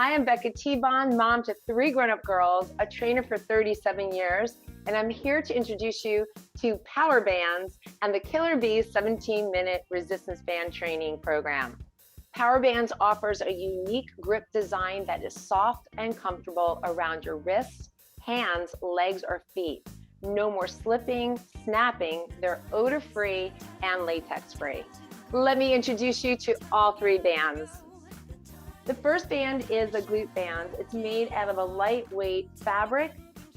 I am Becca T-Bond, mom to 3 grown-up girls, a trainer for 37 years, and I'm here to introduce you to Powherbands and the Killer Bees 17-minute resistance band training program. Powherbands offers a unique grip design that is soft and comfortable around your wrists, hands, legs, or feet. No more slipping, snapping. They're odor-free and latex-free. Let me introduce you to all 3 bands. The first band is a glute band. It's made out of a lightweight fabric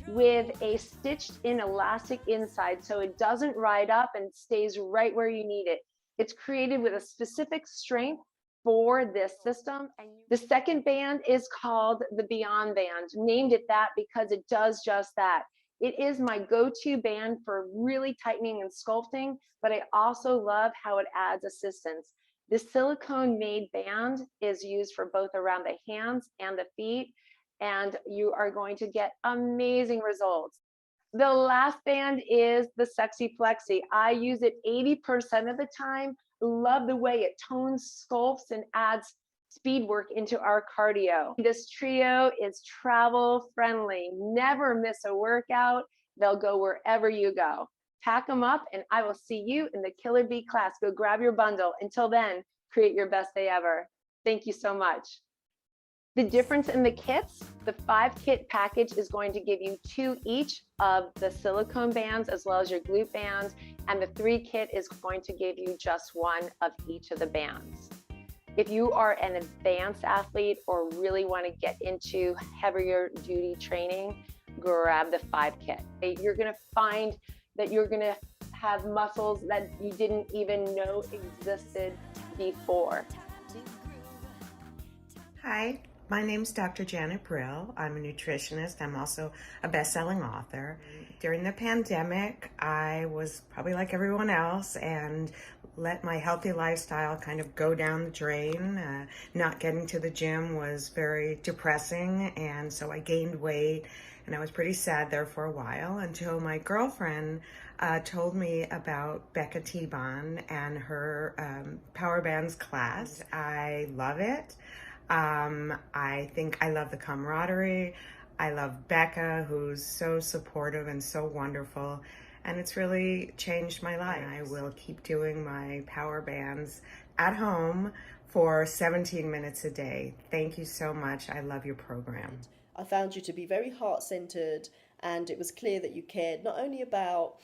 with a stitched in elastic inside so it doesn't ride up and stays right where you need it. It's created with a specific strength for this system. The second band is called the Beyond Band. Named it that because it does just that. It is my go-to band for really tightening and sculpting, but I also love how it adds assistance. This silicone-made band is used for both around the hands and the feet, and you are going to get amazing results. The last band is the Sexy Flexi. I use it 80% of the time. Love the way it tones, sculpts, and adds speed work into our cardio. This trio is travel friendly. Never miss a workout. They'll go wherever you go. Pack them up, and I will see you in the Killer Bee class. Go grab your bundle. Until then, create your best day ever. Thank you so much. The difference in the kits, the 5-kit package is going to give you 2 each of the silicone bands as well as your glute bands, and the 3-kit is going to give you just 1 of each of the bands. If you are an advanced athlete or really want to get into heavier duty training, grab the 5-kit. You're going to find that you're going to have muscles that you didn't even know existed before. Hi, my name's Dr. Janet Brill. I'm a nutritionist. I'm also a best-selling author. During the pandemic, I was probably like everyone else and let my healthy lifestyle kind of go down the drain. Not getting to the gym was very depressing, and so I gained weight, and I was pretty sad there for a while until my girlfriend told me about Becca T-Bond and her Powherbands class. I love it. I think I love the camaraderie. I love Becca, who's so supportive and so wonderful, and it's really changed my life. I will keep doing my Powherbands at home for 17 minutes a day. Thank you so much. I love your program. I found you to be very heart-centered, and it was clear that you cared not only about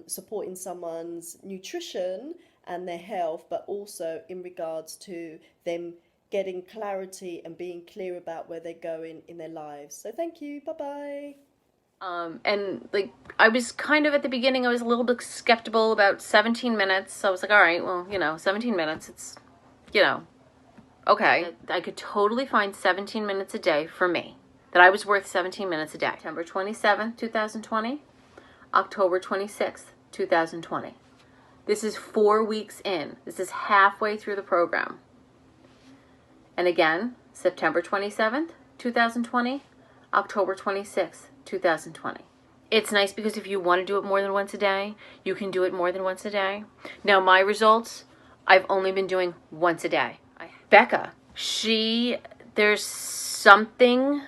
supporting someone's nutrition and their health, but also in regards to them getting clarity and being clear about where they're going in their lives. So thank you. Bye-bye. And like, I was kind of at the beginning, I was a little bit skeptical about 17 minutes. So I was like, all right, well, 17 minutes, it's, okay. I could totally find 17 minutes a day for me, that I was worth 17 minutes a day. September 27th, 2020, October 26th, 2020. This is 4 weeks in. This is halfway through the program. And again, September 27th, 2020, October 26th, 2020. It's nice because if you want to do it more than once a day, you can do it more than once a day. Now, my results, I've only been doing once a day. Becca, there's something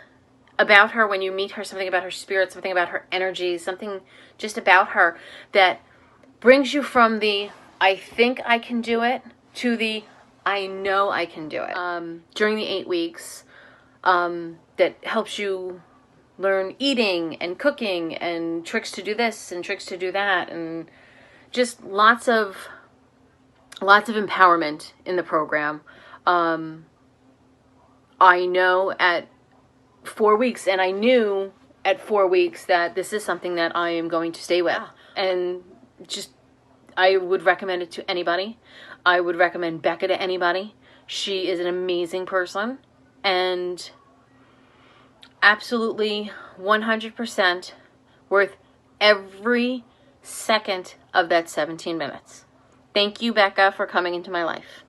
about her when you meet her, something about her spirit, something about her energy, something just about her that brings you from the, I think I can do it, to the, I know I can do it. During the 8 weeks, that helps you learn eating and cooking and tricks to do this and tricks to do that, and just lots of empowerment in the program. I know at 4 weeks, and I knew at 4 weeks that this is something that I am going to stay with. And just, I would recommend it to anybody. I would recommend Becca to anybody. She is an amazing person and absolutely 100% worth every second of that 17 minutes. Thank you, Becca, for coming into my life.